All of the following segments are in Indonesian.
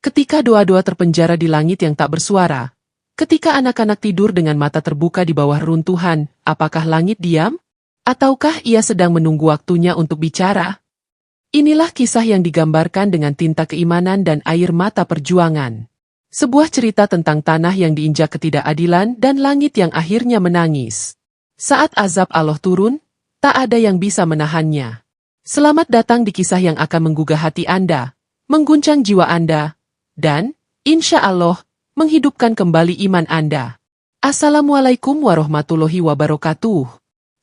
Ketika doa-doa terpenjara di langit yang tak bersuara, ketika anak-anak tidur dengan mata terbuka di bawah runtuhan, apakah langit diam? Ataukah ia sedang menunggu waktunya untuk bicara? Inilah kisah yang digambarkan dengan tinta keimanan dan air mata perjuangan. Sebuah cerita tentang tanah yang diinjak ketidakadilan dan langit yang akhirnya menangis. Saat azab Allah turun, tak ada yang bisa menahannya. Selamat datang di kisah yang akan menggugah hati Anda, mengguncang jiwa Anda, dan, insya Allah, menghidupkan kembali iman Anda. Assalamualaikum warahmatullahi wabarakatuh.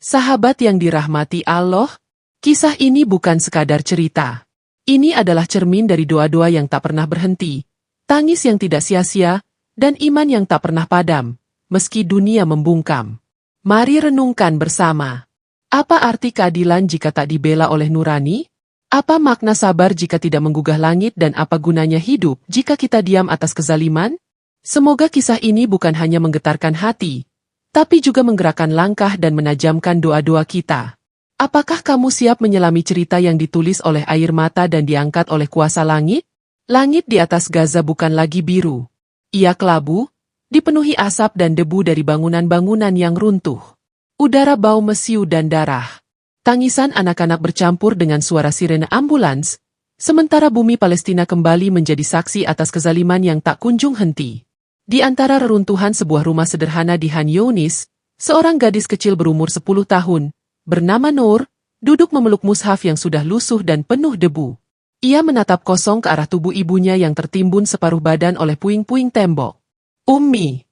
Sahabat yang dirahmati Allah, kisah ini bukan sekadar cerita. Ini adalah cermin dari doa-doa yang tak pernah berhenti, tangis yang tidak sia-sia, dan iman yang tak pernah padam, meski dunia membungkam. Mari renungkan bersama. Apa arti keadilan jika tak dibela oleh nurani? Apa makna sabar jika tidak menggugah langit dan apa gunanya hidup jika kita diam atas kezaliman? Semoga kisah ini bukan hanya menggetarkan hati, tapi juga menggerakkan langkah dan menajamkan doa-doa kita. Apakah kamu siap menyelami cerita yang ditulis oleh air mata dan diangkat oleh kuasa langit? Langit di atas Gaza bukan lagi biru. Ia kelabu, dipenuhi asap dan debu dari bangunan-bangunan yang runtuh. Udara bau mesiu dan darah. Tangisan anak-anak bercampur dengan suara sirene ambulans, sementara bumi Palestina kembali menjadi saksi atas kezaliman yang tak kunjung henti. Di antara reruntuhan sebuah rumah sederhana di Han Younis, seorang gadis kecil berumur 10 tahun, bernama Nur, duduk memeluk mushaf yang sudah lusuh dan penuh debu. Ia menatap kosong ke arah tubuh ibunya yang tertimbun separuh badan oleh puing-puing tembok. Ummi,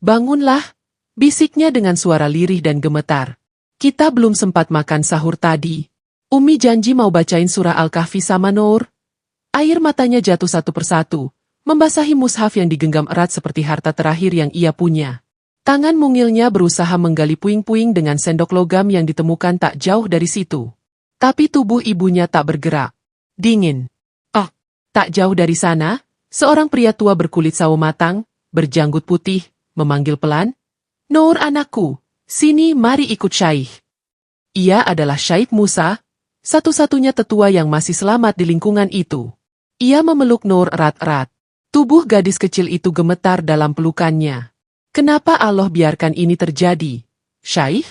bangunlah, bisiknya dengan suara lirih dan gemetar. Kita belum sempat makan sahur tadi. Ummi janji mau bacain surah Al-Kahfi sama Nur. Air matanya jatuh satu persatu, membasahi mushaf yang digenggam erat seperti harta terakhir yang ia punya. Tangan mungilnya berusaha menggali puing-puing dengan sendok logam yang ditemukan tak jauh dari situ. Tapi tubuh ibunya tak bergerak. Dingin. Oh, tak jauh dari sana, seorang pria tua berkulit sawo matang, berjanggut putih, memanggil pelan, Nur anakku, sini mari ikut Syaikh. Ia adalah Syaikh Musa, satu-satunya tetua yang masih selamat di lingkungan itu. Ia memeluk Nur erat-erat. Tubuh gadis kecil itu gemetar dalam pelukannya. Kenapa Allah biarkan ini terjadi? Syaikh?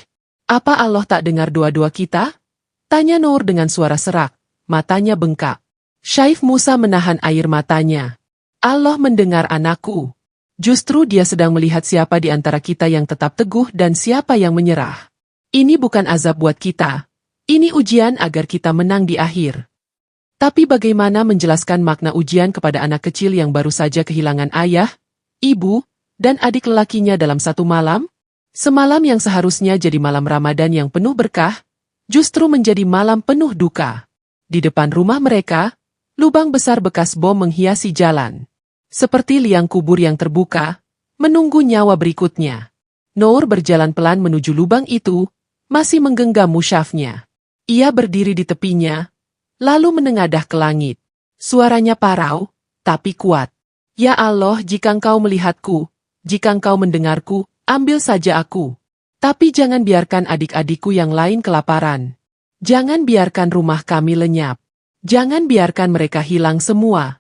Apa Allah tak dengar doa-doa kita? Tanya Nur dengan suara serak, matanya bengkak. Syaikh Musa menahan air matanya. Allah mendengar anakku. Justru dia sedang melihat siapa di antara kita yang tetap teguh dan siapa yang menyerah. Ini bukan azab buat kita. Ini ujian agar kita menang di akhir. Tapi bagaimana menjelaskan makna ujian kepada anak kecil yang baru saja kehilangan ayah, ibu, dan adik lelakinya dalam satu malam? Semalam yang seharusnya jadi malam Ramadan yang penuh berkah, justru menjadi malam penuh duka. Di depan rumah mereka, lubang besar bekas bom menghiasi jalan. Seperti liang kubur yang terbuka, menunggu nyawa berikutnya. Nur berjalan pelan menuju lubang itu, masih menggenggam mushafnya. Ia berdiri di tepinya, lalu menengadah ke langit. Suaranya parau, tapi kuat. Ya Allah, jika Engkau melihatku, jika Engkau mendengarku, ambil saja aku. Tapi jangan biarkan adik-adikku yang lain kelaparan. Jangan biarkan rumah kami lenyap. Jangan biarkan mereka hilang semua.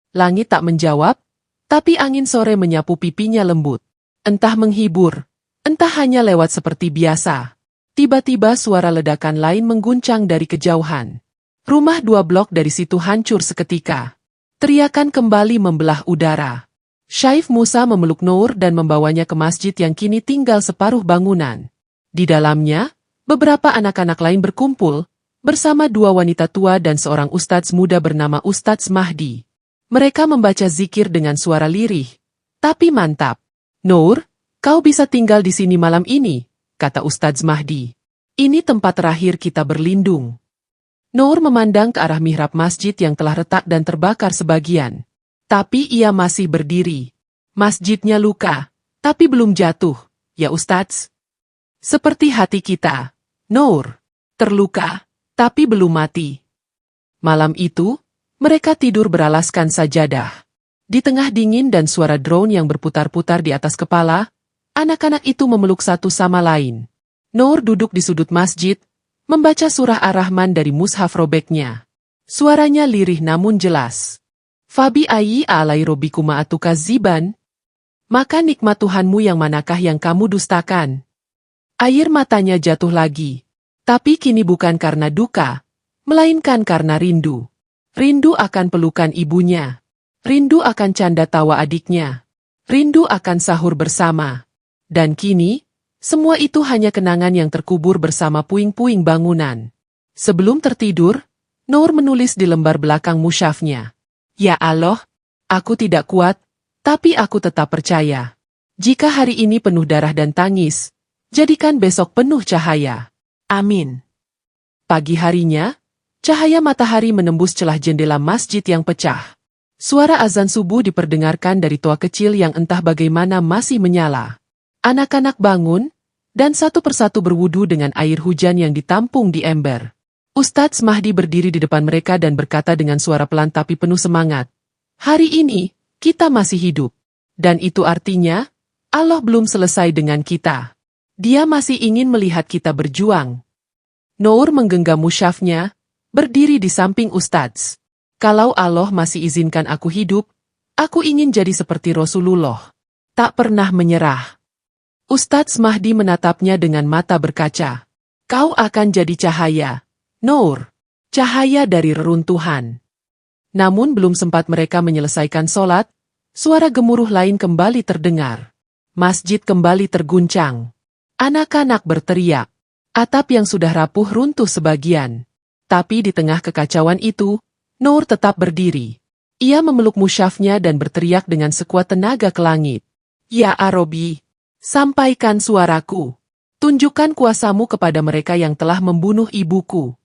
Langit tak menjawab, tapi angin sore menyapu pipinya lembut. Entah menghibur, entah hanya lewat seperti biasa. Tiba-tiba suara ledakan lain mengguncang dari kejauhan. Rumah 2 blok dari situ hancur seketika. Teriakan kembali membelah udara. Syaikh Musa memeluk Nur dan membawanya ke masjid yang kini tinggal separuh bangunan. Di dalamnya, beberapa anak-anak lain berkumpul, bersama 2 wanita tua dan seorang ustadz muda bernama Ustadz Mahdi. Mereka membaca zikir dengan suara lirih. Tapi mantap. Nur, kau bisa tinggal di sini malam ini, kata Ustadz Mahdi. Ini tempat terakhir kita berlindung. Nur memandang ke arah mihrab masjid yang telah retak dan terbakar sebagian. Tapi ia masih berdiri. Masjidnya luka, tapi belum jatuh, ya Ustadz. Seperti hati kita. Nur, terluka, tapi belum mati. Malam itu, mereka tidur beralaskan sajadah. Di tengah dingin dan suara drone yang berputar-putar di atas kepala, anak-anak itu memeluk satu sama lain. Nur duduk di sudut masjid, membaca surah Ar-Rahman dari mushaf robeknya. Suaranya lirih namun jelas. Fabi ayi alai robikuma atuka ziban. Maka nikmat Tuhanmu yang manakah yang kamu dustakan? Air matanya jatuh lagi. Tapi kini bukan karena duka, melainkan karena rindu. Rindu akan pelukan ibunya. Rindu akan canda tawa adiknya. Rindu akan sahur bersama. Dan kini, semua itu hanya kenangan yang terkubur bersama puing-puing bangunan. Sebelum tertidur, Noor menulis di lembar belakang musyafnya. Ya Allah, aku tidak kuat, tapi aku tetap percaya. Jika hari ini penuh darah dan tangis, jadikan besok penuh cahaya. Amin. Pagi harinya, cahaya matahari menembus celah jendela masjid yang pecah. Suara azan subuh diperdengarkan dari toa kecil yang entah bagaimana masih menyala. Anak-anak bangun, dan satu persatu berwudu dengan air hujan yang ditampung di ember. Ustadz Mahdi berdiri di depan mereka dan berkata dengan suara pelan tapi penuh semangat. Hari ini, kita masih hidup. Dan itu artinya, Allah belum selesai dengan kita. Dia masih ingin melihat kita berjuang. Noor menggenggam musyafnya, berdiri di samping Ustadz. Kalau Allah masih izinkan aku hidup, aku ingin jadi seperti Rasulullah. Tak pernah menyerah. Ustadz Mahdi menatapnya dengan mata berkaca. Kau akan jadi cahaya, Noor. Cahaya dari reruntuhan. Namun belum sempat mereka menyelesaikan sholat, suara gemuruh lain kembali terdengar. Masjid kembali terguncang. Anak-anak berteriak. Atap yang sudah rapuh runtuh sebagian. Tapi di tengah kekacauan itu, Noor tetap berdiri. Ia memeluk musyafnya dan berteriak dengan sekuat tenaga ke langit. Ya Arabi, sampaikan suaraku. Tunjukkan kuasamu kepada mereka yang telah membunuh ibuku.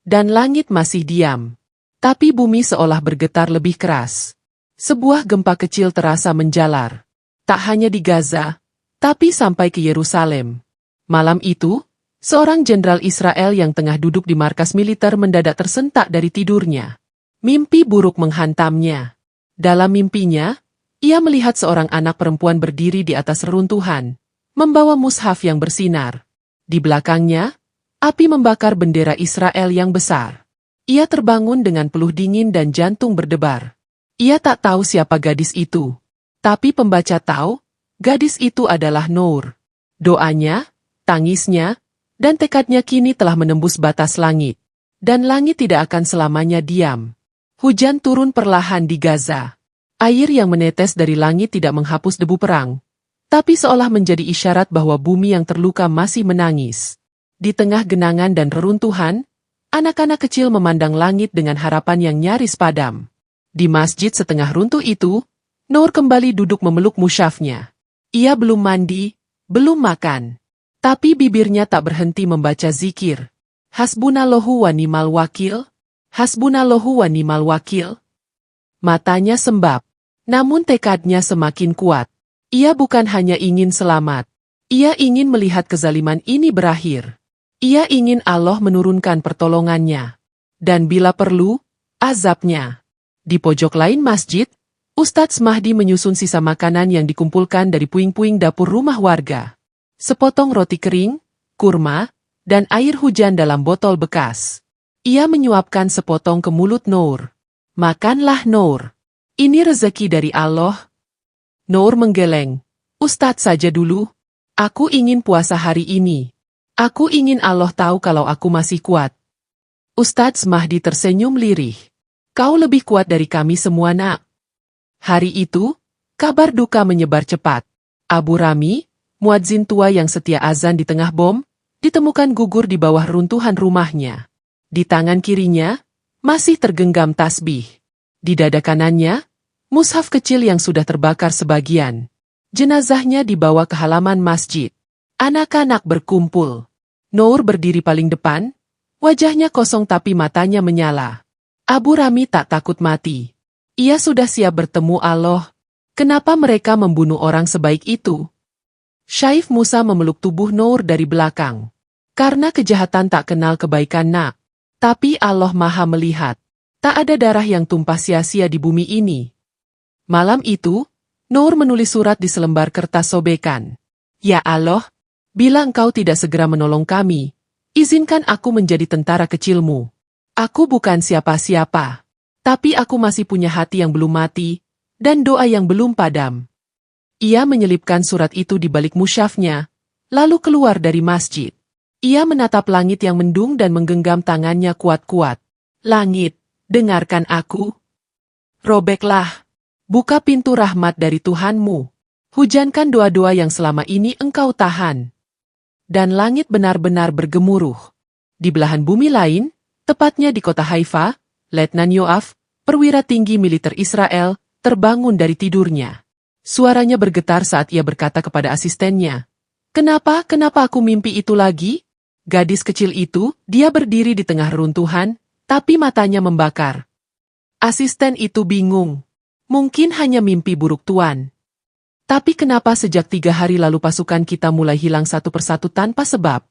Dan langit masih diam. Tapi bumi seolah bergetar lebih keras. Sebuah gempa kecil terasa menjalar. Tak hanya di Gaza, tapi sampai ke Yerusalem. Malam itu, seorang jenderal Israel yang tengah duduk di markas militer mendadak tersentak dari tidurnya. Mimpi buruk menghantamnya. Dalam mimpinya, ia melihat seorang anak perempuan berdiri di atas reruntuhan, membawa mushaf yang bersinar. Di belakangnya, api membakar bendera Israel yang besar. Ia terbangun dengan peluh dingin dan jantung berdebar. Ia tak tahu siapa gadis itu. Tapi pembaca tahu, gadis itu adalah Noor. Doanya, tangisnya, dan tekadnya kini telah menembus batas langit. Dan langit tidak akan selamanya diam. Hujan turun perlahan di Gaza. Air yang menetes dari langit tidak menghapus debu perang, tapi seolah menjadi isyarat bahwa bumi yang terluka masih menangis. Di tengah genangan dan reruntuhan, anak-anak kecil memandang langit dengan harapan yang nyaris padam. Di masjid setengah runtuh itu, Noor kembali duduk memeluk musyafnya. Ia belum mandi, belum makan. Tapi bibirnya tak berhenti membaca zikir. Hasbunallahu wa ni'mal wakil. Hasbunallahu wa ni'mal wakil. Matanya sembab. Namun tekadnya semakin kuat. Ia bukan hanya ingin selamat. Ia ingin melihat kezaliman ini berakhir. Ia ingin Allah menurunkan pertolongannya. Dan bila perlu, azabnya. Di pojok lain masjid, Ustadz Mahdi menyusun sisa makanan yang dikumpulkan dari puing-puing dapur rumah warga. Sepotong roti kering, kurma, dan air hujan dalam botol bekas. Ia menyuapkan sepotong ke mulut Noor. Makanlah Noor. Ini rezeki dari Allah. Noor menggeleng. Ustadz saja dulu. Aku ingin puasa hari ini. Aku ingin Allah tahu kalau aku masih kuat. Ustadz Mahdi tersenyum lirih. Kau lebih kuat dari kami semua nak. Hari itu, kabar duka menyebar cepat. Abu Rami, muadzin tua yang setia azan di tengah bom, ditemukan gugur di bawah runtuhan rumahnya. Di tangan kirinya, masih tergenggam tasbih. Di dada kanannya, mushaf kecil yang sudah terbakar sebagian. Jenazahnya dibawa ke halaman masjid. Anak-anak berkumpul. Noor berdiri paling depan, wajahnya kosong tapi matanya menyala. Abu Rami tak takut mati. Ia sudah siap bertemu Allah. Kenapa mereka membunuh orang sebaik itu? Syaif Musa memeluk tubuh Noor dari belakang. Karena kejahatan tak kenal kebaikan nak. Tapi Allah Maha melihat. Tak ada darah yang tumpah sia-sia di bumi ini. Malam itu, Noor menulis surat di selembar kertas sobekan. Ya Allah, bila engkau tidak segera menolong kami, izinkan aku menjadi tentara kecilmu. Aku bukan siapa-siapa. Tapi aku masih punya hati yang belum mati, dan doa yang belum padam. Ia menyelipkan surat itu di balik musyafnya, lalu keluar dari masjid. Ia menatap langit yang mendung dan menggenggam tangannya kuat-kuat. Langit, dengarkan aku. Robeklah. Buka pintu rahmat dari Tuhanmu. Hujankan doa-doa yang selama ini engkau tahan. Dan langit benar-benar bergemuruh. Di belahan bumi lain, tepatnya di kota Haifa, Letnan Yoav, perwira tinggi militer Israel, terbangun dari tidurnya. Suaranya bergetar saat ia berkata kepada asistennya, Kenapa aku mimpi itu lagi? Gadis kecil itu, dia berdiri di tengah reruntuhan, tapi matanya membakar. Asisten itu bingung. Mungkin hanya mimpi buruk Tuan. Tapi kenapa sejak 3 hari lalu pasukan kita mulai hilang satu persatu tanpa sebab?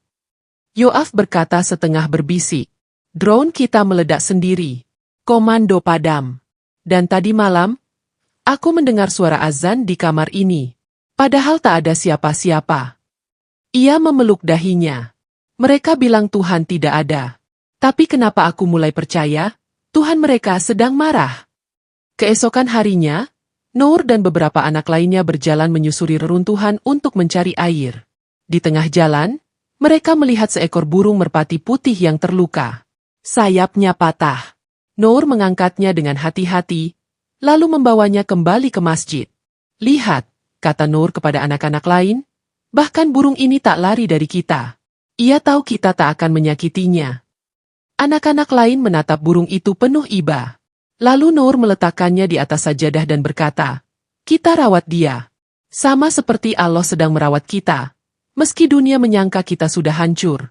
Yoav berkata setengah berbisik. Drone kita meledak sendiri. Komando padam. Dan tadi malam, aku mendengar suara azan di kamar ini. Padahal tak ada siapa-siapa. Ia memeluk dahinya. Mereka bilang Tuhan tidak ada. Tapi kenapa aku mulai percaya? Tuhan mereka sedang marah. Keesokan harinya, Noor dan beberapa anak lainnya berjalan menyusuri reruntuhan untuk mencari air. Di tengah jalan, mereka melihat seekor burung merpati putih yang terluka. Sayapnya patah. Noor mengangkatnya dengan hati-hati, lalu membawanya kembali ke masjid. Lihat, kata Noor kepada anak-anak lain, bahkan burung ini tak lari dari kita. Ia tahu kita tak akan menyakitinya. Anak-anak lain menatap burung itu penuh iba. Lalu Noor meletakkannya di atas sajadah dan berkata, kita rawat dia. Sama seperti Allah sedang merawat kita, meski dunia menyangka kita sudah hancur.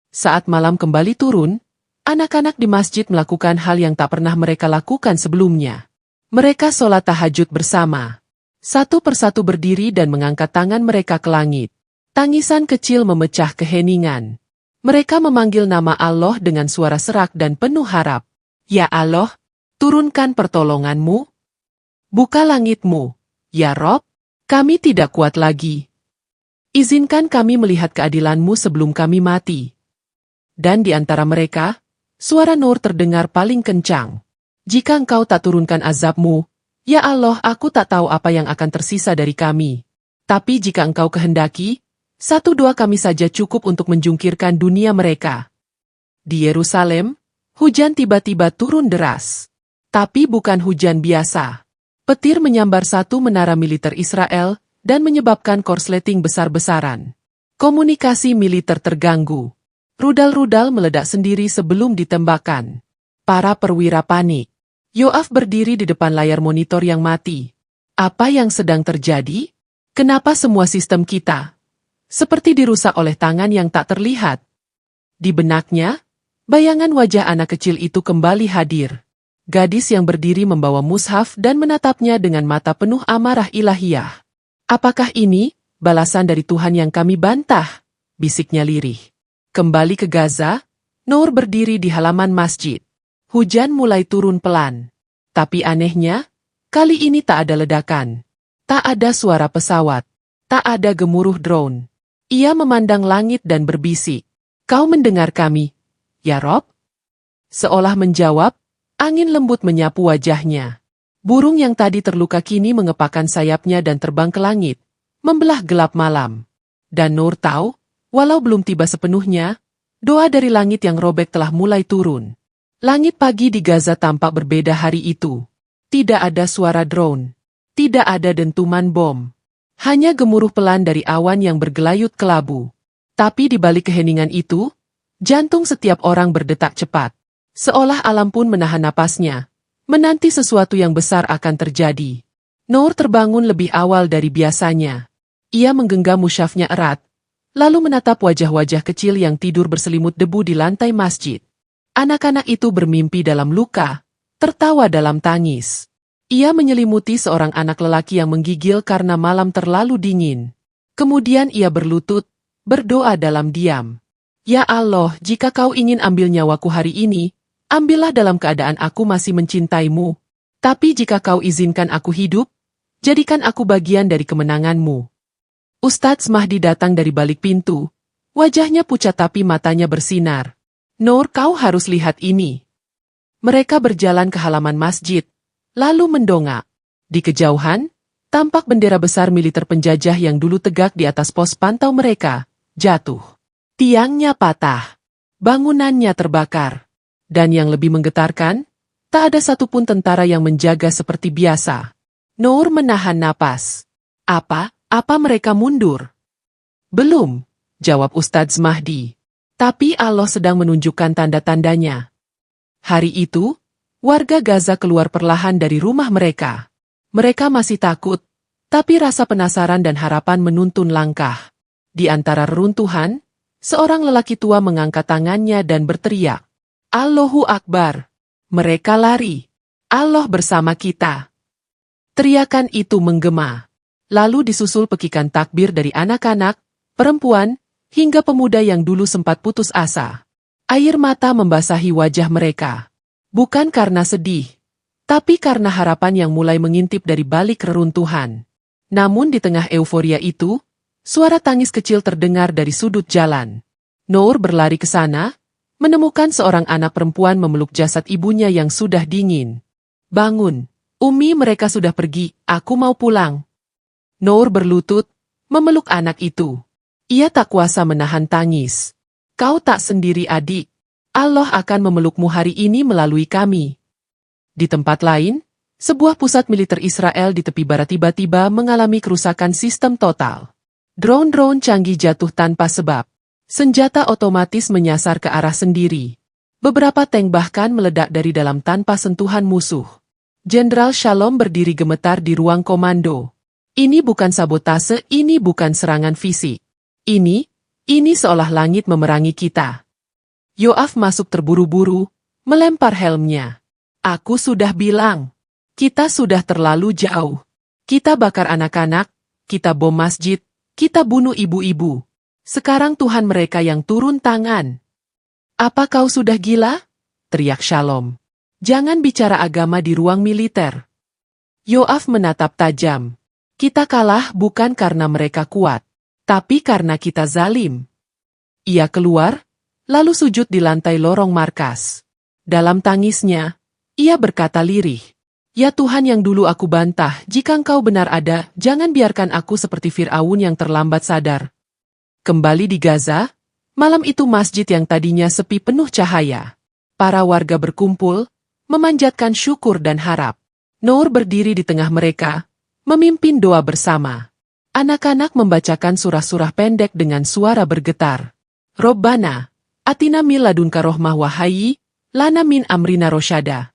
Saat malam kembali turun, anak-anak di masjid melakukan hal yang tak pernah mereka lakukan sebelumnya. Mereka sholat tahajud bersama. Satu persatu berdiri dan mengangkat tangan mereka ke langit. Tangisan kecil memecah keheningan. Mereka memanggil nama Allah dengan suara serak dan penuh harap. Ya Allah, turunkan pertolonganmu. Buka langitmu. Ya Rob, kami tidak kuat lagi. Izinkan kami melihat keadilanmu sebelum kami mati. Dan di antara mereka, suara Noor terdengar paling kencang. Jika engkau tak turunkan azabmu, ya Allah, aku tak tahu apa yang akan tersisa dari kami. Tapi jika engkau kehendaki, 1-2 kami saja cukup untuk menjungkirkan dunia mereka. Di Yerusalem, hujan tiba-tiba turun deras. Tapi bukan hujan biasa. Petir menyambar satu menara militer Israel dan menyebabkan korsleting besar-besaran. Komunikasi militer terganggu. Rudal-rudal meledak sendiri sebelum ditembakkan. Para perwira panik. Yoav berdiri di depan layar monitor yang mati. Apa yang sedang terjadi? Kenapa semua sistem kita seperti dirusak oleh tangan yang tak terlihat? Di benaknya, bayangan wajah anak kecil itu kembali hadir. Gadis yang berdiri membawa mushaf dan menatapnya dengan mata penuh amarah ilahiyah. Apakah ini balasan dari Tuhan yang kami bantah? Bisiknya lirih. Kembali ke Gaza, Noor berdiri di halaman masjid. Hujan mulai turun pelan. Tapi anehnya, kali ini tak ada ledakan. Tak ada suara pesawat. Tak ada gemuruh drone. Ia memandang langit dan berbisik. Kau mendengar kami, ya Rob? Seolah menjawab, angin lembut menyapu wajahnya. Burung yang tadi terluka kini mengepakkan sayapnya dan terbang ke langit, membelah gelap malam. Dan Noor tahu, walau belum tiba sepenuhnya, doa dari langit yang robek telah mulai turun. Langit pagi di Gaza tampak berbeda hari itu. Tidak ada suara drone. Tidak ada dentuman bom. Hanya gemuruh pelan dari awan yang bergelayut kelabu. Tapi di balik keheningan itu, jantung setiap orang berdetak cepat. Seolah alam pun menahan napasnya, menanti sesuatu yang besar akan terjadi. Noor terbangun lebih awal dari biasanya. Ia menggenggam musyafnya erat, lalu menatap wajah-wajah kecil yang tidur berselimut debu di lantai masjid. Anak-anak itu bermimpi dalam luka, tertawa dalam tangis. Ia menyelimuti seorang anak lelaki yang menggigil karena malam terlalu dingin. Kemudian ia berlutut, berdoa dalam diam. Ya Allah, jika kau ingin ambil nyawaku hari ini, ambillah dalam keadaan aku masih mencintaimu. Tapi jika kau izinkan aku hidup, jadikan aku bagian dari kemenanganmu. Ustadz Mahdi datang dari balik pintu. Wajahnya pucat tapi matanya bersinar. Noor, kau harus lihat ini. Mereka berjalan ke halaman masjid, lalu mendongak. Di kejauhan, tampak bendera besar militer penjajah yang dulu tegak di atas pos pantau mereka, jatuh. Tiangnya patah. Bangunannya terbakar. Dan yang lebih menggetarkan, tak ada satupun tentara yang menjaga seperti biasa. Noor menahan napas. Apa mereka mundur? Belum, jawab Ustadz Mahdi. Tapi Allah sedang menunjukkan tanda-tandanya. Hari itu, warga Gaza keluar perlahan dari rumah mereka. Mereka masih takut, tapi rasa penasaran dan harapan menuntun langkah. Di antara reruntuhan, seorang lelaki tua mengangkat tangannya dan berteriak, Allahu Akbar. Mereka lari. Allah bersama kita. Teriakan itu menggema. Lalu disusul pekikan takbir dari anak-anak, perempuan, hingga pemuda yang dulu sempat putus asa. Air mata membasahi wajah mereka. Bukan karena sedih, tapi karena harapan yang mulai mengintip dari balik reruntuhan. Namun di tengah euforia itu, suara tangis kecil terdengar dari sudut jalan. Noor berlari ke sana, menemukan seorang anak perempuan memeluk jasad ibunya yang sudah dingin. Bangun, Umi, mereka sudah pergi, aku mau pulang. Noor berlutut, memeluk anak itu. Ia tak kuasa menahan tangis. Kau tak sendiri, adik. Allah akan memelukmu hari ini melalui kami. Di tempat lain, sebuah pusat militer Israel di tepi barat tiba-tiba mengalami kerusakan sistem total. Drone-drone canggih jatuh tanpa sebab. Senjata otomatis menyasar ke arah sendiri. Beberapa tank bahkan meledak dari dalam tanpa sentuhan musuh. Jenderal Shalom berdiri gemetar di ruang komando. Ini bukan sabotase, ini bukan serangan fisik. Ini seolah langit memerangi kita. Yoav masuk terburu-buru, melempar helmnya. Aku sudah bilang. Kita sudah terlalu jauh. Kita bakar anak-anak, kita bom masjid, kita bunuh ibu-ibu. Sekarang Tuhan mereka yang turun tangan. Apa kau sudah gila? Teriak Shalom. Jangan bicara agama di ruang militer. Yoav menatap tajam. Kita kalah bukan karena mereka kuat, tapi karena kita zalim. Ia keluar, lalu sujud di lantai lorong markas. Dalam tangisnya, ia berkata lirih. Ya Tuhan yang dulu aku bantah, jika Engkau benar ada, jangan biarkan aku seperti Fir'aun yang terlambat sadar. Kembali di Gaza, malam itu masjid yang tadinya sepi penuh cahaya. Para warga berkumpul, memanjatkan syukur dan harap. Noor berdiri di tengah mereka, memimpin doa bersama. Anak-anak membacakan surah-surah pendek dengan suara bergetar. Robbana, atina min ladunka rohmah wahai, lana min amrina rosyada.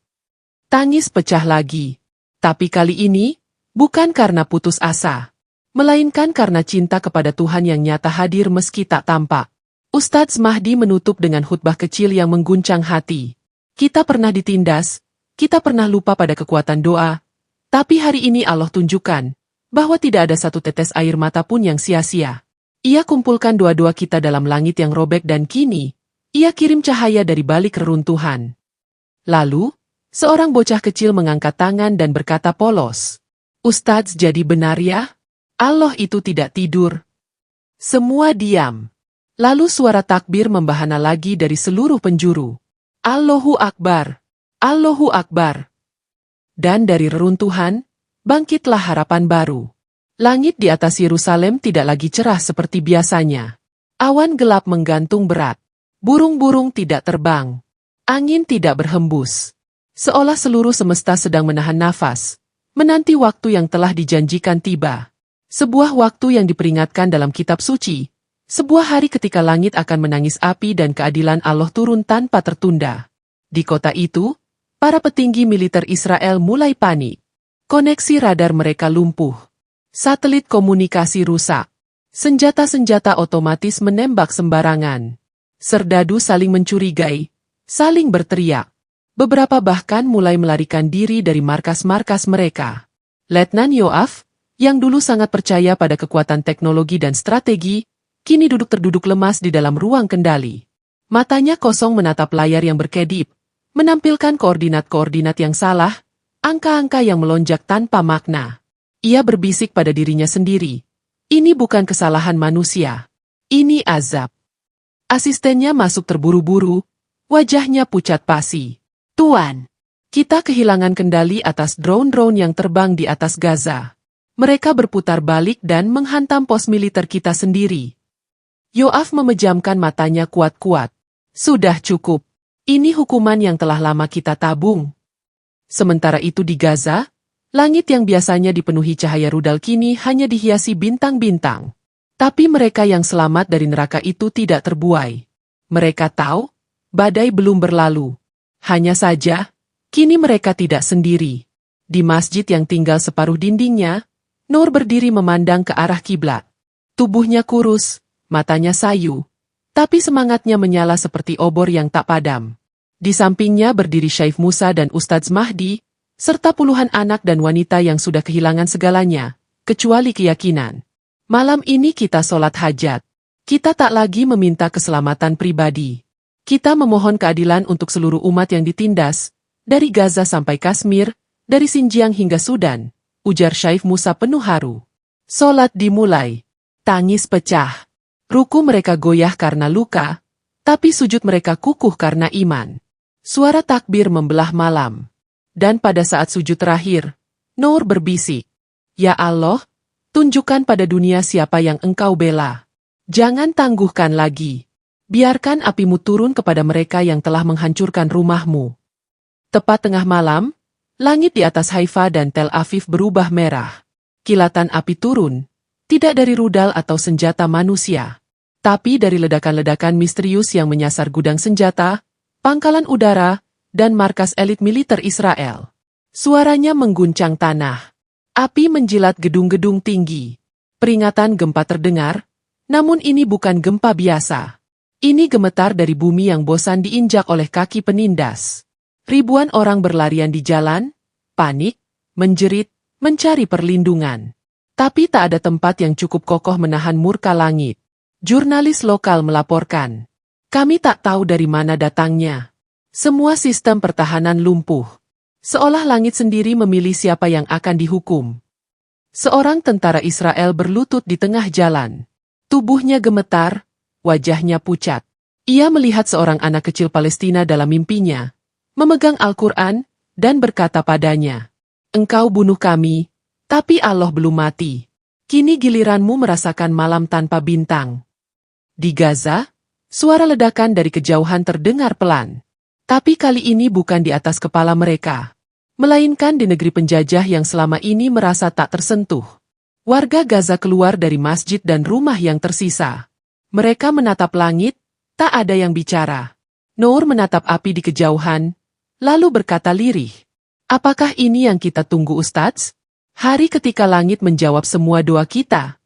Tangis pecah lagi. Tapi kali ini, bukan karena putus asa. Melainkan karena cinta kepada Tuhan yang nyata hadir meski tak tampak. Ustadz Mahdi menutup dengan khutbah kecil yang mengguncang hati. Kita pernah ditindas, kita pernah lupa pada kekuatan doa, tapi hari ini Allah tunjukkan bahwa tidak ada satu tetes air mata pun yang sia-sia. Ia kumpulkan doa-doa kita dalam langit yang robek dan kini, ia kirim cahaya dari balik reruntuhan. Lalu, seorang bocah kecil mengangkat tangan dan berkata polos, Ustadz, jadi benar ya? Allah itu tidak tidur. Semua diam. Lalu suara takbir membahana lagi dari seluruh penjuru. Allahu Akbar. Allahu Akbar. Dan dari reruntuhan, bangkitlah harapan baru. Langit di atas Yerusalem tidak lagi cerah seperti biasanya. Awan gelap menggantung berat. Burung-burung tidak terbang. Angin tidak berhembus. Seolah seluruh semesta sedang menahan nafas, menanti waktu yang telah dijanjikan tiba. Sebuah waktu yang diperingatkan dalam kitab suci. Sebuah hari ketika langit akan menangis api dan keadilan Allah turun tanpa tertunda. Di kota itu, para petinggi militer Israel mulai panik. Koneksi radar mereka lumpuh. Satelit komunikasi rusak. Senjata-senjata otomatis menembak sembarangan. Serdadu saling mencurigai, saling berteriak. Beberapa bahkan mulai melarikan diri dari markas-markas mereka. Letnan Yoav, yang dulu sangat percaya pada kekuatan teknologi dan strategi, kini duduk terduduk lemas di dalam ruang kendali. Matanya kosong menatap layar yang berkedip, menampilkan koordinat-koordinat yang salah, angka-angka yang melonjak tanpa makna. Ia berbisik pada dirinya sendiri. Ini bukan kesalahan manusia. Ini azab. Asistennya masuk terburu-buru, wajahnya pucat pasi. Tuan, kita kehilangan kendali atas drone-drone yang terbang di atas Gaza. Mereka berputar balik dan menghantam pos militer kita sendiri. Yoav memejamkan matanya kuat-kuat. Sudah cukup. Ini hukuman yang telah lama kita tabung. Sementara itu di Gaza, langit yang biasanya dipenuhi cahaya rudal kini hanya dihiasi bintang-bintang. Tapi mereka yang selamat dari neraka itu tidak terbuai. Mereka tahu, badai belum berlalu. Hanya saja, kini mereka tidak sendiri. Di masjid yang tinggal separuh dindingnya, Nur berdiri memandang ke arah kiblat. Tubuhnya kurus, matanya sayu, tapi semangatnya menyala seperti obor yang tak padam. Di sampingnya berdiri Syekh Musa dan Ustadz Mahdi, serta puluhan anak dan wanita yang sudah kehilangan segalanya, kecuali keyakinan. Malam ini kita sholat hajat. Kita tak lagi meminta keselamatan pribadi. Kita memohon keadilan untuk seluruh umat yang ditindas, dari Gaza sampai Kashmir, dari Xinjiang hingga Sudan, ujar Syekh Musa penuh haru. Sholat dimulai. Tangis pecah. Ruku mereka goyah karena luka, tapi sujud mereka kukuh karena iman. Suara takbir membelah malam. Dan pada saat sujud terakhir, Nur berbisik, "Ya Allah, tunjukkan pada dunia siapa yang Engkau bela. Jangan tangguhkan lagi. Biarkan apimu turun kepada mereka yang telah menghancurkan rumahmu." Tepat tengah malam, langit di atas Haifa dan Tel Aviv berubah merah. Kilatan api turun, tidak dari rudal atau senjata manusia, tapi dari ledakan-ledakan misterius yang menyasar gudang senjata, pangkalan udara, dan markas elit militer Israel. Suaranya mengguncang tanah. Api menjilat gedung-gedung tinggi. Peringatan gempa terdengar, namun ini bukan gempa biasa. Ini gemetar dari bumi yang bosan diinjak oleh kaki penindas. Ribuan orang berlarian di jalan, panik, menjerit, mencari perlindungan. Tapi tak ada tempat yang cukup kokoh menahan murka langit. Jurnalis lokal melaporkan, "Kami tak tahu dari mana datangnya. Semua sistem pertahanan lumpuh. Seolah langit sendiri memilih siapa yang akan dihukum." Seorang tentara Israel berlutut di tengah jalan. Tubuhnya gemetar, wajahnya pucat. Ia melihat seorang anak kecil Palestina dalam mimpinya, memegang Al-Quran, dan berkata padanya, "Engkau bunuh kami, tapi Allah belum mati. Kini giliranmu merasakan malam tanpa bintang." Di Gaza, suara ledakan dari kejauhan terdengar pelan. Tapi kali ini bukan di atas kepala mereka, melainkan di negeri penjajah yang selama ini merasa tak tersentuh. Warga Gaza keluar dari masjid dan rumah yang tersisa. Mereka menatap langit, tak ada yang bicara. Nur menatap api di kejauhan, lalu berkata lirih, "Apakah ini yang kita tunggu, Ustadz? Hari ketika langit menjawab semua doa kita."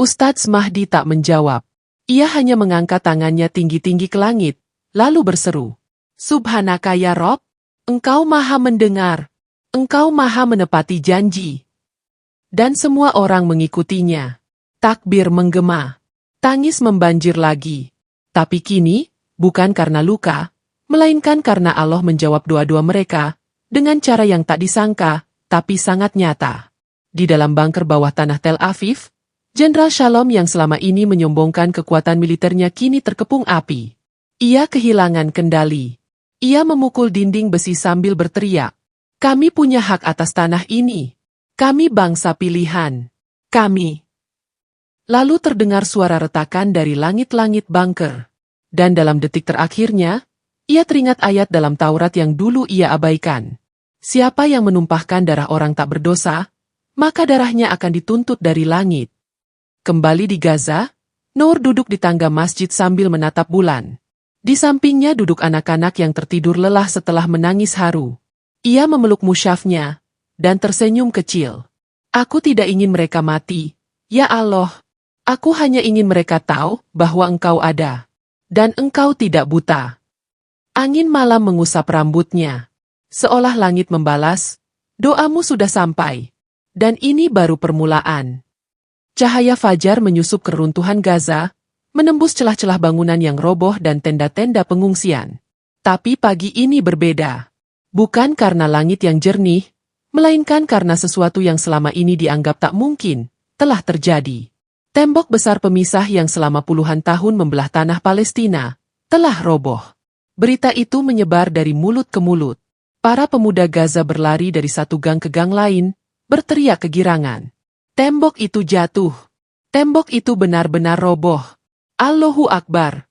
Ustadz Mahdi tak menjawab. Ia hanya mengangkat tangannya tinggi-tinggi ke langit, lalu berseru, "Subhanaka ya Rob, Engkau maha mendengar, Engkau maha menepati janji." Dan semua orang mengikutinya. Takbir menggema. Tangis membanjir lagi. Tapi kini, bukan karena luka, melainkan karena Allah menjawab doa-doa mereka, dengan cara yang tak disangka, tapi sangat nyata. Di dalam bunker bawah tanah Tel Aviv, Jenderal Shalom yang selama ini menyombongkan kekuatan militernya kini terkepung api. Ia kehilangan kendali. Ia memukul dinding besi sambil berteriak, "Kami punya hak atas tanah ini. Kami bangsa pilihan. Kami." Lalu terdengar suara retakan dari langit-langit bunker. Dan dalam detik terakhirnya, ia teringat ayat dalam Taurat yang dulu ia abaikan. Siapa yang menumpahkan darah orang tak berdosa, maka darahnya akan dituntut dari langit. Kembali di Gaza, Nur duduk di tangga masjid sambil menatap bulan. Di sampingnya duduk anak-anak yang tertidur lelah setelah menangis haru. Ia memeluk musyafnya, dan tersenyum kecil. "Aku tidak ingin mereka mati, ya Allah. Aku hanya ingin mereka tahu bahwa Engkau ada. Dan Engkau tidak buta." Angin malam mengusap rambutnya. Seolah langit membalas, "Doamu sudah sampai. Dan ini baru permulaan." Cahaya fajar menyusup ke runtuhan Gaza, menembus celah-celah bangunan yang roboh dan tenda-tenda pengungsian. Tapi pagi ini berbeda. Bukan karena langit yang jernih, melainkan karena sesuatu yang selama ini dianggap tak mungkin, telah terjadi. Tembok besar pemisah yang selama puluhan tahun membelah tanah Palestina, telah roboh. Berita itu menyebar dari mulut ke mulut. Para pemuda Gaza berlari dari satu gang ke gang lain, berteriak kegirangan. Tembok itu jatuh. Tembok itu benar-benar roboh. Allahu Akbar.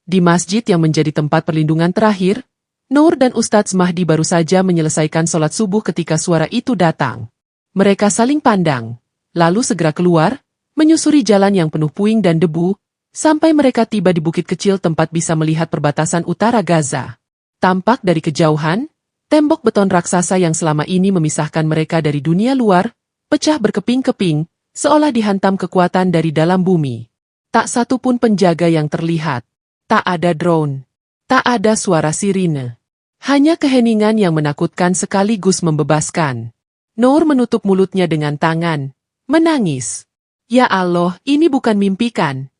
Di masjid yang menjadi tempat perlindungan terakhir, Nur dan Ustadz Mahdi baru saja menyelesaikan sholat subuh ketika suara itu datang. Mereka saling pandang, lalu segera keluar, menyusuri jalan yang penuh puing dan debu, sampai mereka tiba di bukit kecil tempat bisa melihat perbatasan utara Gaza. Tampak dari kejauhan, tembok beton raksasa yang selama ini memisahkan mereka dari dunia luar, pecah berkeping-keping, seolah dihantam kekuatan dari dalam bumi. Tak satu pun penjaga yang terlihat. Tak ada drone. Tak ada suara sirine. Hanya keheningan yang menakutkan sekaligus membebaskan. Nur menutup mulutnya dengan tangan, menangis. Ya Allah, ini bukan mimpi kan?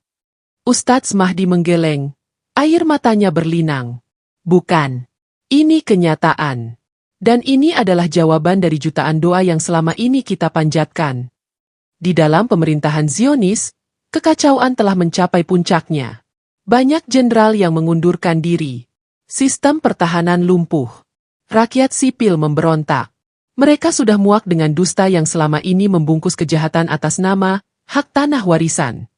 Ustadz Mahdi menggeleng. Air matanya berlinang. Bukan. Ini kenyataan. Dan ini adalah jawaban dari jutaan doa yang selama ini kita panjatkan. Di dalam pemerintahan Zionis, kekacauan telah mencapai puncaknya. Banyak jenderal yang mengundurkan diri. Sistem pertahanan lumpuh. Rakyat sipil memberontak. Mereka sudah muak dengan dusta yang selama ini membungkus kejahatan atas nama hak tanah warisan.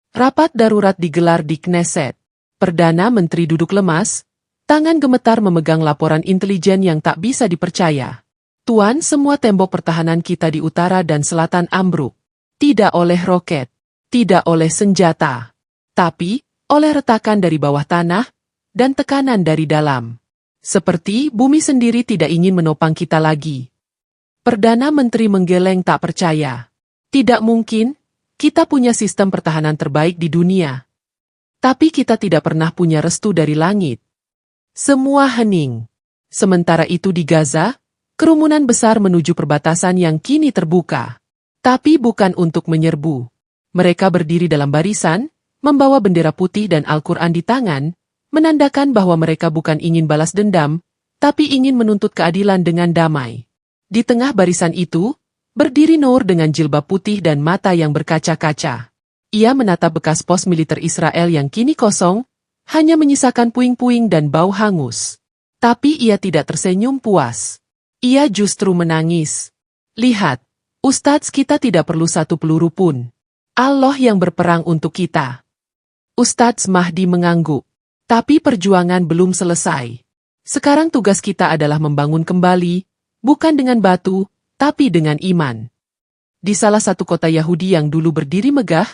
Rapat darurat digelar di Knesset. Perdana Menteri duduk lemas, tangan gemetar memegang laporan intelijen yang tak bisa dipercaya. Tuan, semua tembok pertahanan kita di utara dan selatan ambruk. Tidak oleh roket, tidak oleh senjata, tapi oleh retakan dari bawah tanah dan tekanan dari dalam. Seperti bumi sendiri tidak ingin menopang kita lagi. Perdana Menteri menggeleng tak percaya. Tidak mungkin, kita punya sistem pertahanan terbaik di dunia. Tapi kita tidak pernah punya restu dari langit. Semua hening. Sementara itu di Gaza, kerumunan besar menuju perbatasan yang kini terbuka. Tapi bukan untuk menyerbu. Mereka berdiri dalam barisan, membawa bendera putih dan Al-Quran di tangan, menandakan bahwa mereka bukan ingin balas dendam, tapi ingin menuntut keadilan dengan damai. Di tengah barisan itu, berdiri Nur dengan jilbab putih dan mata yang berkaca-kaca. Ia menatap bekas pos militer Israel yang kini kosong, hanya menyisakan puing-puing dan bau hangus. Tapi ia tidak tersenyum puas. Ia justru menangis. Lihat, Ustadz, kita tidak perlu satu peluru pun. Allah yang berperang untuk kita. Ustadz Mahdi mengangguk. Tapi perjuangan belum selesai. Sekarang tugas kita adalah membangun kembali, bukan dengan batu, tapi dengan iman. Di salah satu kota Yahudi yang dulu berdiri megah,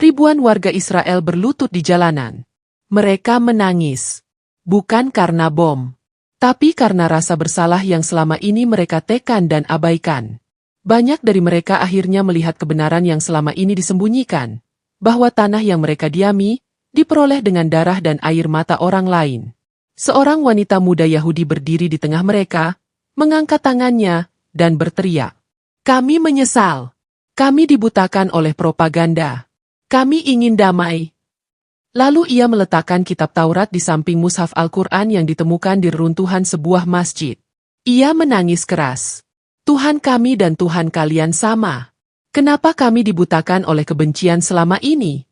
ribuan warga Israel berlutut di jalanan. Mereka menangis. Bukan karena bom, tapi karena rasa bersalah yang selama ini mereka tekan dan abaikan. Banyak dari mereka akhirnya melihat kebenaran yang selama ini disembunyikan, bahwa tanah yang mereka diami, diperoleh dengan darah dan air mata orang lain. Seorang wanita muda Yahudi berdiri di tengah mereka, mengangkat tangannya, dan berteriak. Kami menyesal. Kami dibutakan oleh propaganda. Kami ingin damai. Lalu ia meletakkan kitab Taurat di samping mushaf Al-Quran yang ditemukan di reruntuhan sebuah masjid. Ia menangis keras. Tuhan kami dan Tuhan kalian sama. Kenapa kami dibutakan oleh kebencian selama ini?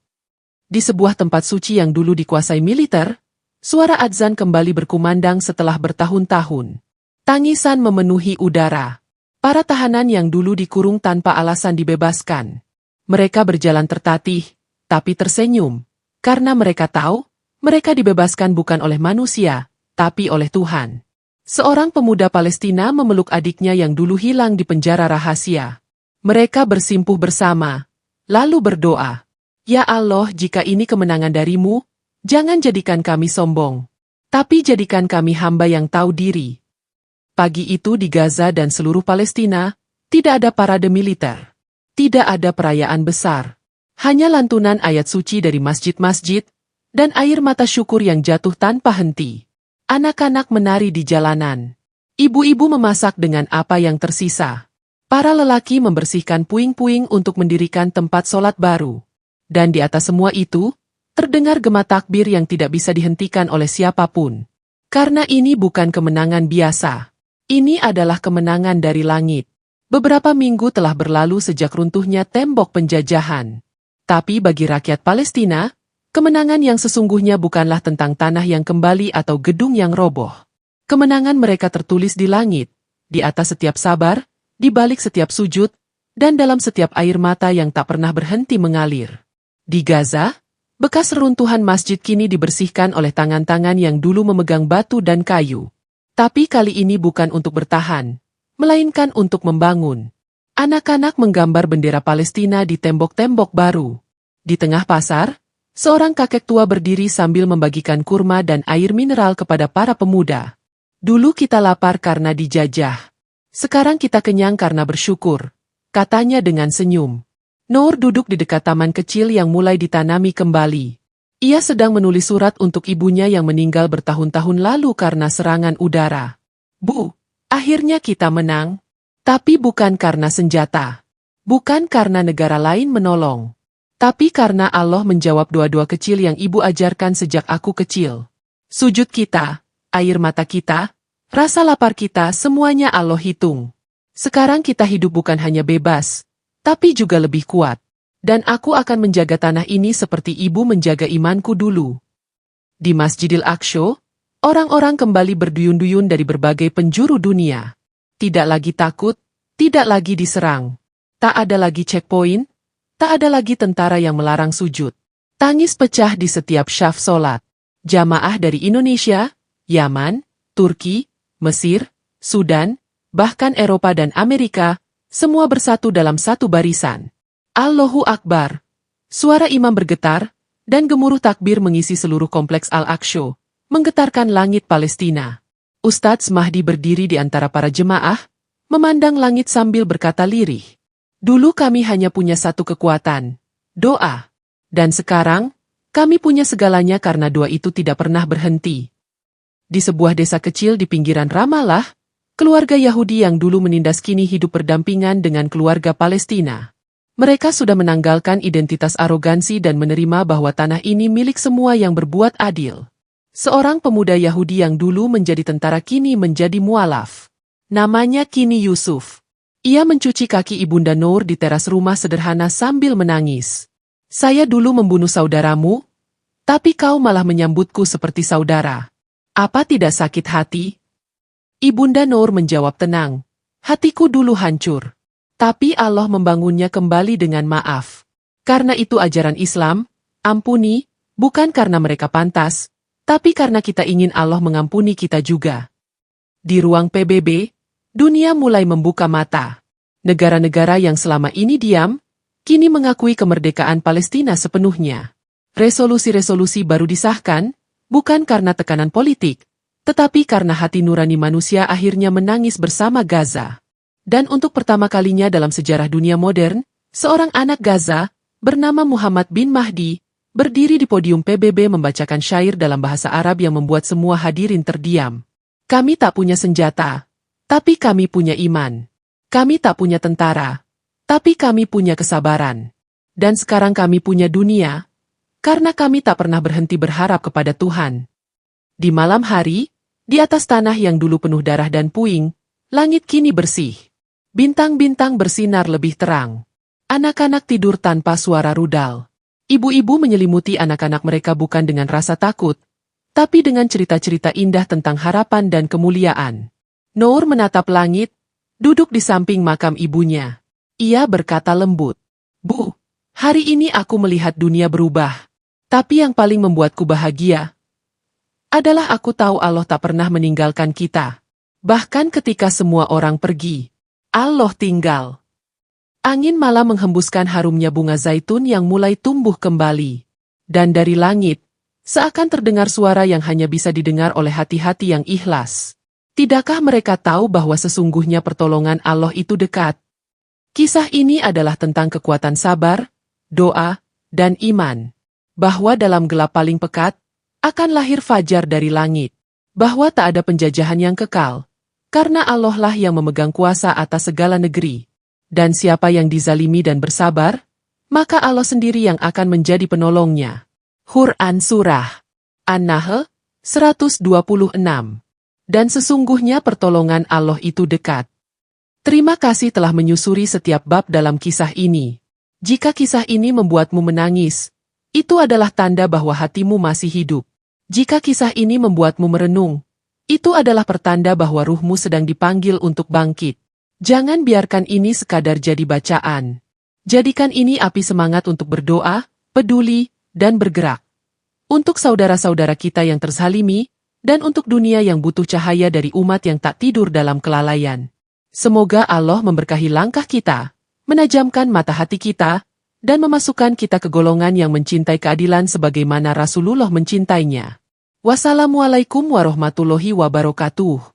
Di sebuah tempat suci yang dulu dikuasai militer, suara adzan kembali berkumandang setelah bertahun-tahun. Tangisan memenuhi udara. Para tahanan yang dulu dikurung tanpa alasan dibebaskan. Mereka berjalan tertatih, tapi tersenyum. Karena mereka tahu, mereka dibebaskan bukan oleh manusia, tapi oleh Tuhan. Seorang pemuda Palestina memeluk adiknya yang dulu hilang di penjara rahasia. Mereka bersimpuh bersama, lalu berdoa. Ya Allah, jika ini kemenangan darimu, jangan jadikan kami sombong, tapi jadikan kami hamba yang tahu diri. Pagi itu di Gaza dan seluruh Palestina, tidak ada parade militer. Tidak ada perayaan besar. Hanya lantunan ayat suci dari masjid-masjid, dan air mata syukur yang jatuh tanpa henti. Anak-anak menari di jalanan. Ibu-ibu memasak dengan apa yang tersisa. Para lelaki membersihkan puing-puing untuk mendirikan tempat sholat baru. Dan di atas semua itu, terdengar gema takbir yang tidak bisa dihentikan oleh siapapun. Karena ini bukan kemenangan biasa. Ini adalah kemenangan dari langit. Beberapa minggu telah berlalu sejak runtuhnya tembok penjajahan. Tapi bagi rakyat Palestina, Kemenangan yang sesungguhnya bukanlah tentang tanah yang kembali atau gedung yang roboh. Kemenangan mereka tertulis di langit, di atas setiap sabar, di balik setiap sujud, dan dalam setiap air mata yang tak pernah berhenti mengalir. Di Gaza, bekas reruntuhan masjid kini dibersihkan oleh tangan-tangan yang dulu memegang batu dan kayu. Tapi kali ini bukan untuk bertahan, melainkan untuk membangun. Anak-anak menggambar bendera Palestina di tembok-tembok baru. Di tengah pasar, seorang kakek tua berdiri sambil membagikan kurma dan air mineral kepada para pemuda. Dulu kita lapar karena dijajah. Sekarang kita kenyang karena bersyukur, katanya dengan senyum. Noor duduk di dekat taman kecil yang mulai ditanami kembali. Ia sedang menulis surat untuk ibunya yang meninggal bertahun-tahun lalu karena serangan udara. Bu, akhirnya kita menang. Tapi bukan karena senjata. Bukan karena negara lain menolong. Tapi karena Allah menjawab doa-doa kecil yang ibu ajarkan sejak aku kecil. Sujud kita, air mata kita, rasa lapar kita, semuanya Allah hitung. Sekarang kita hidup bukan hanya bebas, tapi juga lebih kuat. Dan aku akan menjaga tanah ini seperti ibu menjaga imanku dulu. Di Masjidil Aqsa, orang-orang kembali berduyun-duyun dari berbagai penjuru dunia. Tidak lagi takut, tidak lagi diserang. Tak ada lagi checkpoint, tak ada lagi tentara yang melarang sujud. Tangis pecah di setiap syaf solat. Jamaah dari Indonesia, Yaman, Turki, Mesir, Sudan, bahkan Eropa dan Amerika, semua bersatu dalam satu barisan. Allahu Akbar. Suara imam bergetar, dan gemuruh takbir mengisi seluruh kompleks Al-Aqsa, menggetarkan langit Palestina. Ustadz Mahdi berdiri di antara para jemaah, memandang langit sambil berkata lirih. Dulu kami hanya punya satu kekuatan, doa. Dan sekarang, kami punya segalanya karena doa itu tidak pernah berhenti. Di sebuah desa kecil di pinggiran Ramallah, keluarga Yahudi yang dulu menindas kini hidup berdampingan dengan keluarga Palestina. Mereka sudah menanggalkan identitas arogansi dan menerima bahwa tanah ini milik semua yang berbuat adil. Seorang pemuda Yahudi yang dulu menjadi tentara kini menjadi mualaf. Namanya kini Yusuf. Ia mencuci kaki Ibunda Noor di teras rumah sederhana sambil menangis. Saya dulu membunuh saudaramu, tapi kau malah menyambutku seperti saudara. Apa tidak sakit hati? Ibunda Noor menjawab tenang. Hatiku dulu hancur. Tapi Allah membangunnya kembali dengan maaf. Karena itu ajaran Islam, ampuni, bukan karena mereka pantas, tapi karena kita ingin Allah mengampuni kita juga. Di ruang PBB, dunia mulai membuka mata. Negara-negara yang selama ini diam, kini mengakui kemerdekaan Palestina sepenuhnya. Resolusi-resolusi baru disahkan, bukan karena tekanan politik, tetapi karena hati nurani manusia akhirnya menangis bersama Gaza. Dan untuk pertama kalinya dalam sejarah dunia modern, seorang anak Gaza, bernama Muhammad bin Mahdi, berdiri di podium PBB membacakan syair dalam bahasa Arab yang membuat semua hadirin terdiam. Kami tak punya senjata, tapi kami punya iman. Kami tak punya tentara, tapi kami punya kesabaran. Dan sekarang kami punya dunia, karena kami tak pernah berhenti berharap kepada Tuhan. Di malam hari, di atas tanah yang dulu penuh darah dan puing, langit kini bersih. Bintang-bintang bersinar lebih terang. Anak-anak tidur tanpa suara rudal. Ibu-ibu menyelimuti anak-anak mereka bukan dengan rasa takut, tapi dengan cerita-cerita indah tentang harapan dan kemuliaan. Noor menatap langit, duduk di samping makam ibunya. Ia berkata lembut, Bu, hari ini aku melihat dunia berubah. Tapi yang paling membuatku bahagia adalah aku tahu Allah tak pernah meninggalkan kita. Bahkan ketika semua orang pergi, Allah tinggal. Angin malam menghembuskan harumnya bunga zaitun yang mulai tumbuh kembali. Dan dari langit, seakan terdengar suara yang hanya bisa didengar oleh hati-hati yang ikhlas. Tidakkah mereka tahu bahwa sesungguhnya pertolongan Allah itu dekat? Kisah ini adalah tentang kekuatan sabar, doa, dan iman. Bahwa dalam gelap paling pekat, akan lahir fajar dari langit. Bahwa tak ada penjajahan yang kekal. Karena Allah lah yang memegang kuasa atas segala negeri. Dan siapa yang dizalimi dan bersabar, maka Allah sendiri yang akan menjadi penolongnya. Quran Surah An-Nahl 126. Dan sesungguhnya pertolongan Allah itu dekat. Terima kasih telah menyusuri setiap bab dalam kisah ini. Jika kisah ini membuatmu menangis, itu adalah tanda bahwa hatimu masih hidup. Jika kisah ini membuatmu merenung, itu adalah pertanda bahwa ruhmu sedang dipanggil untuk bangkit. Jangan biarkan ini sekadar jadi bacaan. Jadikan ini api semangat untuk berdoa, peduli, dan bergerak. Untuk saudara-saudara kita yang terzalimi, dan untuk dunia yang butuh cahaya dari umat yang tak tidur dalam kelalaian. Semoga Allah memberkahi langkah kita, menajamkan mata hati kita, dan memasukkan kita ke golongan yang mencintai keadilan sebagaimana Rasulullah mencintainya. Wassalamualaikum warahmatullahi wabarakatuh.